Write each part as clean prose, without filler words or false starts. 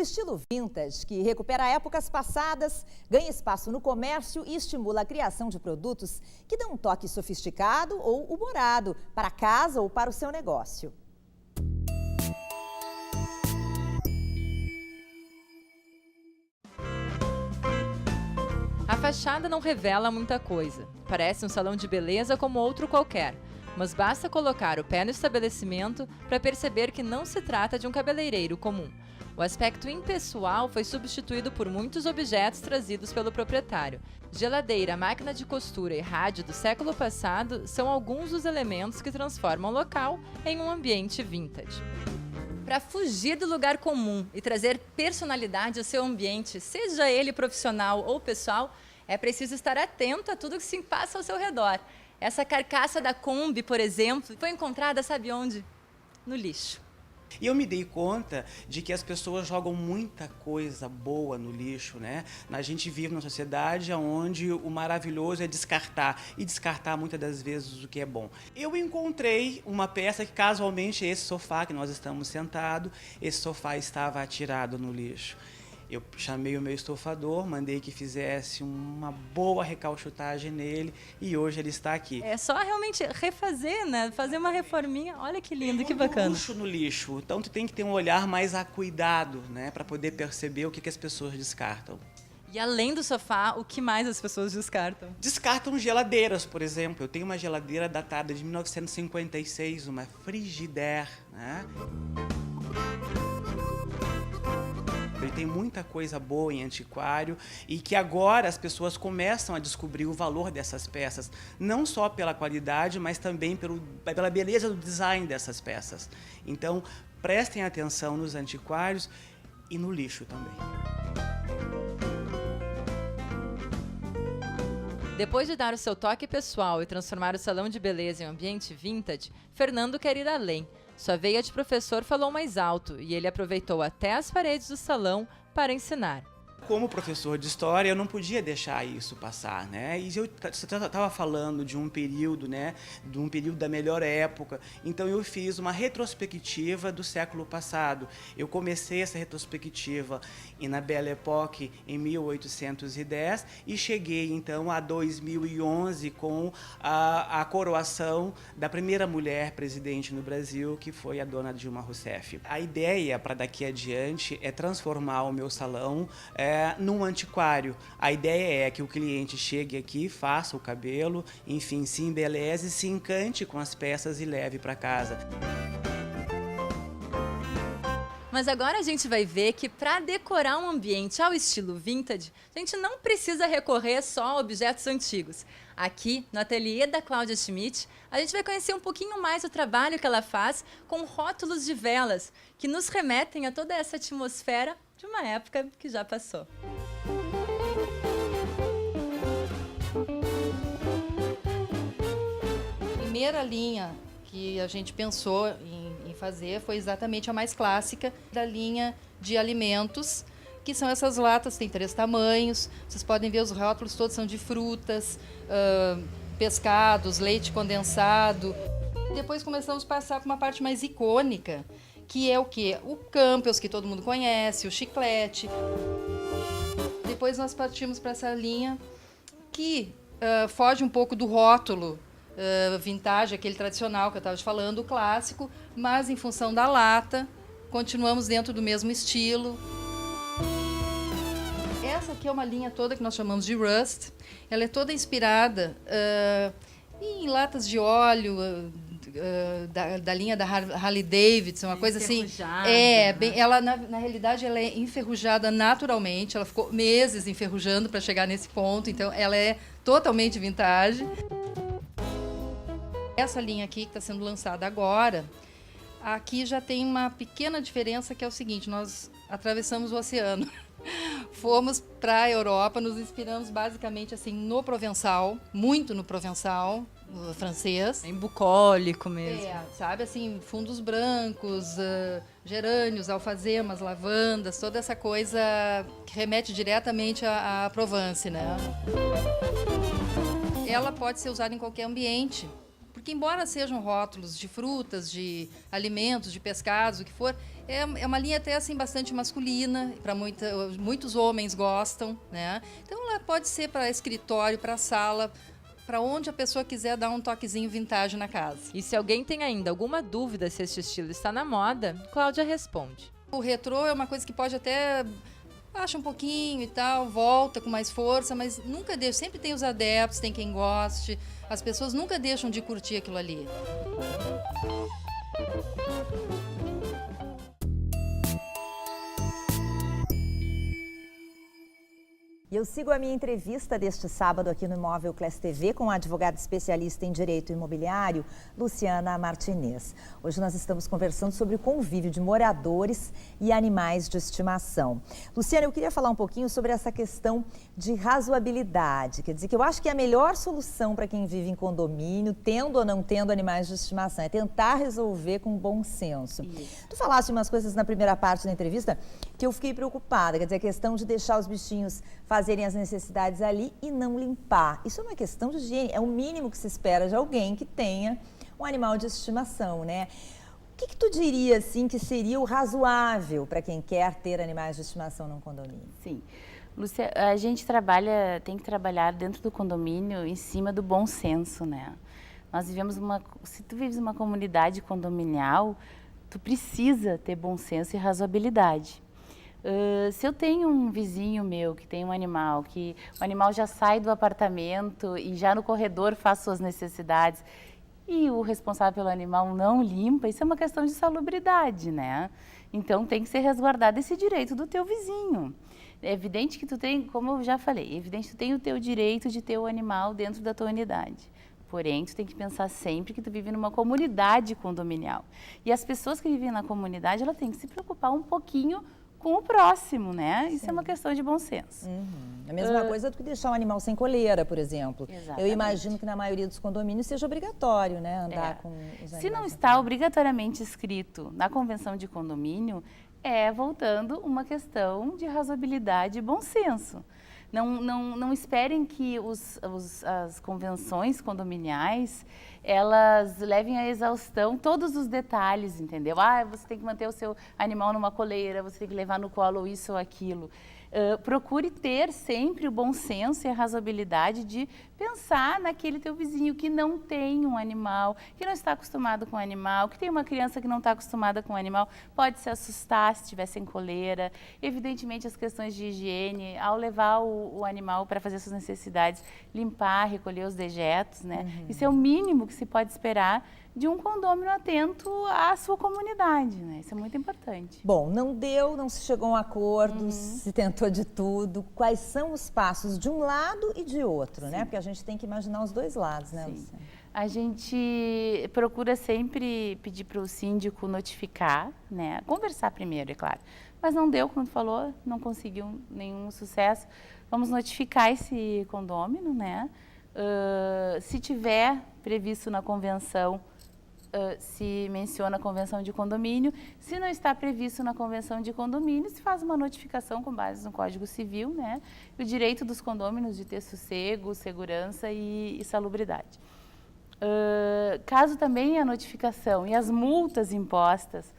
estilo vintage, que recupera épocas passadas, ganha espaço no comércio e estimula a criação de produtos que dão um toque sofisticado ou humorado para casa ou para o seu negócio. A fachada não revela muita coisa. Parece um salão de beleza como outro qualquer. Mas basta colocar o pé no estabelecimento para perceber que não se trata de um cabeleireiro comum. O aspecto impessoal foi substituído por muitos objetos trazidos pelo proprietário. Geladeira, máquina de costura e rádio do século passado são alguns dos elementos que transformam o local em um ambiente vintage. Para fugir do lugar comum e trazer personalidade ao seu ambiente, seja ele profissional ou pessoal, é preciso estar atento a tudo que se passa ao seu redor. Essa carcaça da Kombi, por exemplo, foi encontrada, sabe onde? No lixo. E eu me dei conta de que as pessoas jogam muita coisa boa no lixo, né? A gente vive numa sociedade onde o maravilhoso é descartar, e descartar muitas das vezes o que é bom. Eu encontrei uma peça que casualmente esse sofá que nós estamos sentados, esse sofá estava atirado no lixo. Eu chamei o meu estofador, mandei que fizesse uma boa recauchutagem nele e hoje ele está aqui. É só realmente refazer, né? Fazer uma reforminha. Olha que lindo, que bacana. Luxo no lixo. Então tu tem que ter um olhar mais acuidado, né? Para poder perceber o que as pessoas descartam. E além do sofá, o que mais as pessoas descartam? Descartam geladeiras, por exemplo. Eu tenho uma geladeira datada de 1956, uma Frigidaire, né? Ele tem muita coisa boa em antiquário e que agora as pessoas começam a descobrir o valor dessas peças, não só pela qualidade, mas também pela beleza do design dessas peças. Então, prestem atenção nos antiquários e no lixo também. Depois de dar o seu toque pessoal e transformar o salão de beleza em um ambiente vintage, Fernando quer ir além. Sua veia de professor falou mais alto e ele aproveitou até as paredes do salão para ensinar. Como professor de história, eu não podia deixar isso passar, né? E eu estava falando de um período, né? De um período da melhor época. Então eu fiz uma retrospectiva do século passado. Eu comecei essa retrospectiva na Belle Époque em 1810 e cheguei então a 2011 com a coroação da primeira mulher presidente no Brasil, que foi a dona Dilma Rousseff. A ideia para daqui adiante é transformar o meu salão num antiquário. A ideia é que o cliente chegue aqui, faça o cabelo, enfim, se embeleze, se encante com as peças e leve para casa. Mas agora a gente vai ver que para decorar um ambiente ao estilo vintage, a gente não precisa recorrer só a objetos antigos. Aqui, no ateliê da Cláudia Schmidt, a gente vai conhecer um pouquinho mais o trabalho que ela faz com rótulos de velas, que nos remetem a toda essa atmosfera de uma época que já passou. A primeira linha que a gente pensou em fazer foi exatamente a mais clássica da linha de alimentos, que são essas latas, tem 3 tamanhos, vocês podem ver os rótulos todos são de frutas, pescados, leite condensado. Depois começamos a passar para uma parte mais icônica, que é o quê? O Campbell's, que todo mundo conhece, o chiclete. Depois nós partimos para essa linha que foge um pouco do rótulo vintage, aquele tradicional que eu estava te falando, o clássico, mas em função da lata, continuamos dentro do mesmo estilo. Essa aqui é uma linha toda que nós chamamos de Rust. Ela é toda inspirada em latas de óleo, da linha da Harley Davidson, uma coisa assim. Ela na realidade ela é enferrujada naturalmente, ela ficou meses enferrujando para chegar nesse ponto, então ela é totalmente vintage. Essa linha aqui que está sendo lançada agora, aqui já tem uma pequena diferença, que é o seguinte: nós atravessamos o oceano, fomos para a Europa, nos inspiramos basicamente assim no Provençal, muito no Provençal francês. Bem bucólico mesmo. Sabe, assim, fundos brancos, gerânios, alfazemas, lavandas, toda essa coisa que remete diretamente à Provence, né? Ela pode ser usada em qualquer ambiente, Porque embora sejam rótulos de frutas, de alimentos, de pescados, o que for, é uma linha até assim bastante masculina, para muitos homens gostam, né? Então ela pode ser para escritório, para sala, para onde a pessoa quiser dar um toquezinho vintage na casa. E se alguém tem ainda alguma dúvida se este estilo está na moda, Cláudia responde. O retrô é uma coisa que pode até baixa um pouquinho e tal, volta com mais força, mas nunca deixa, sempre tem os adeptos, tem quem goste, as pessoas nunca deixam de curtir aquilo ali. E eu sigo a minha entrevista deste sábado aqui no Imóvel Class TV com a advogada especialista em direito imobiliário, Luciana Martinez. Hoje nós estamos conversando sobre o convívio de moradores e animais de estimação. Luciana, eu queria falar um pouquinho sobre essa questão de razoabilidade. Quer dizer, que eu acho que a melhor solução para quem vive em condomínio, tendo ou não tendo animais de estimação, é tentar resolver com bom senso. Isso. Tu falaste umas coisas na primeira parte da entrevista que eu fiquei preocupada. Quer dizer, a questão de deixar os bichinhos fazerem as necessidades ali e não limpar. Isso é uma questão de higiene, é o mínimo que se espera de alguém que tenha um animal de estimação, né? O que tu diria, assim, que seria o razoável para quem quer ter animais de estimação num condomínio? Sim. Lúcia, a gente tem que trabalhar dentro do condomínio em cima do bom senso, né? Nós vivemos se tu vives uma comunidade condominial, tu precisa ter bom senso e razoabilidade. Se eu tenho um vizinho meu que tem um animal, que o animal já sai do apartamento e já no corredor faz suas necessidades e o responsável pelo animal não limpa, isso é uma questão de salubridade, né? Então tem que ser resguardado esse direito do teu vizinho. É evidente que tu tem, como eu já falei, é evidente que tu tem o teu direito de ter o animal dentro da tua unidade. Porém, tu tem que pensar sempre que tu vive numa comunidade condominial. E as pessoas que vivem na comunidade, elas têm que se preocupar um pouquinho com o próximo, né? Isso é uma questão de bom senso. A mesma coisa do que deixar um animal sem coleira, por exemplo. Exatamente. Eu imagino que na maioria dos condomínios seja obrigatório, né? Andar com os animais. Se não está obrigatoriamente escrito na convenção de condomínio, voltando uma questão de razoabilidade e bom senso. Não esperem que as convenções condominiais, elas levem à exaustão todos os detalhes, entendeu? Você tem que manter o seu animal numa coleira, você tem que levar no colo isso ou aquilo. Procure ter sempre o bom senso e a razoabilidade de pensar naquele teu vizinho que não tem um animal, que não está acostumado com o animal, que tem uma criança que não está acostumada com o animal, pode se assustar se estiver sem coleira. Evidentemente, as questões de higiene, ao levar o animal para fazer suas necessidades, limpar, recolher os dejetos, né? Isso é o mínimo que se pode esperar de um condômino atento à sua comunidade, né? Isso é muito importante. Bom, não se chegou a um acordo, se tentou de tudo. Quais são os passos de um lado e de outro, né? Porque a gente tem que imaginar os dois lados, né, Luciana? A gente procura sempre pedir para o síndico notificar, né? Conversar primeiro, é claro. Mas não deu, como tu falou, não conseguiu nenhum sucesso. Vamos notificar esse condômino, né? Se tiver previsto na convenção, se menciona a convenção de condomínio. Se não está previsto na convenção de condomínio, se faz uma notificação com base no Código Civil, né? O direito dos condôminos de ter sossego, segurança e salubridade. Caso também a notificação e as multas impostas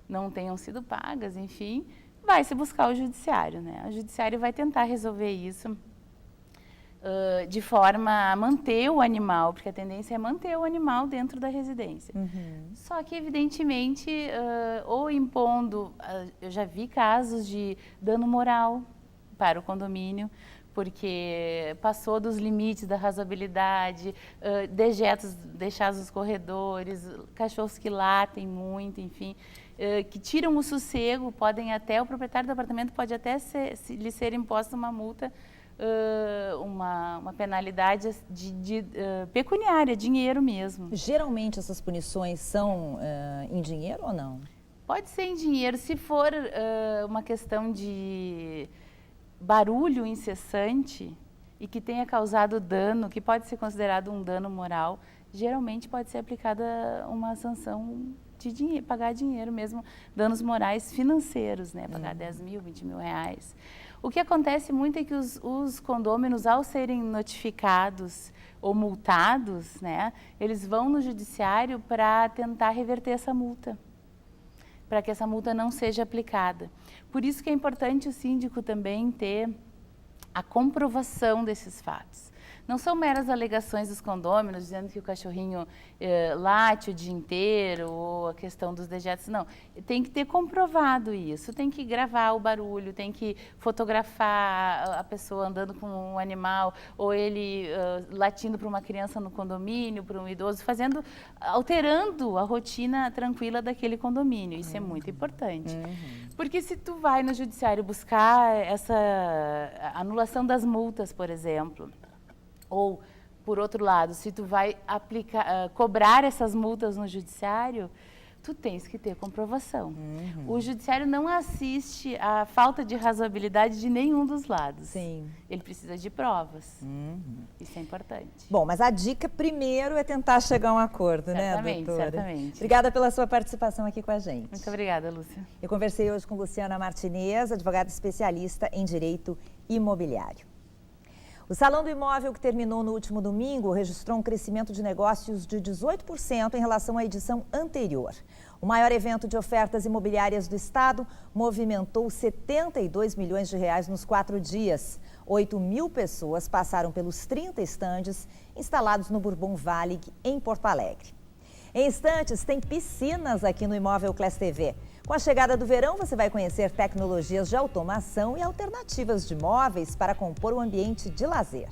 não tenham sido pagas, enfim, vai se buscar o judiciário, né? O judiciário vai tentar resolver isso de forma a manter o animal, porque a tendência é manter o animal dentro da residência. Só que, evidentemente, ou impondo, eu já vi casos de dano moral para o condomínio, porque passou dos limites da razoabilidade, dejetos deixados nos corredores, cachorros que latem muito, enfim, que tiram o sossego, o proprietário do apartamento pode até lhe ser imposta uma multa, uma penalidade pecuniária, dinheiro mesmo. Geralmente essas punições são em dinheiro ou não? Pode ser em dinheiro. Se for uma questão de barulho incessante e que tenha causado dano, que pode ser considerado um dano moral, geralmente pode ser aplicada uma sanção de dinheiro, pagar dinheiro mesmo, danos morais financeiros, né? Pagar 10 mil, 20 mil reais. O que acontece muito é que os condôminos, ao serem notificados ou multados, né, eles vão no judiciário para tentar reverter essa multa, para que essa multa não seja aplicada. Por isso que é importante o síndico também ter a comprovação desses fatos. Não são meras alegações dos condôminos dizendo que o cachorrinho late o dia inteiro, ou a questão dos dejetos, não. Tem que ter comprovado isso, tem que gravar o barulho, tem que fotografar a pessoa andando com um animal, ou ele latindo para uma criança no condomínio, para um idoso, alterando a rotina tranquila daquele condomínio. Isso é muito importante. Porque se tu vai no judiciário buscar essa anulação das multas, por exemplo, ou, por outro lado, se tu vai cobrar essas multas no judiciário, tu tens que ter comprovação. O judiciário não assiste à falta de razoabilidade de nenhum dos lados. Sim. Ele precisa de provas. Isso é importante. Bom, mas a dica primeiro é tentar chegar a um acordo, Certamente, né, doutora? certamente. Obrigada pela sua participação aqui com a gente. Muito obrigada, Lúcia. Eu conversei hoje com Luciana Martinez, advogada especialista em direito imobiliário. O Salão do Imóvel, que terminou no último domingo, registrou um crescimento de negócios de 18% em relação à edição anterior. O maior evento de ofertas imobiliárias do estado movimentou 72 milhões de reais nos 4 dias. 8.000 pessoas passaram pelos 30 estandes instalados no Bourbon Valley, em Porto Alegre. Em instantes, tem piscinas aqui no Imóvel Class TV. Com a chegada do verão, você vai conhecer tecnologias de automação e alternativas de móveis para compor um ambiente de lazer.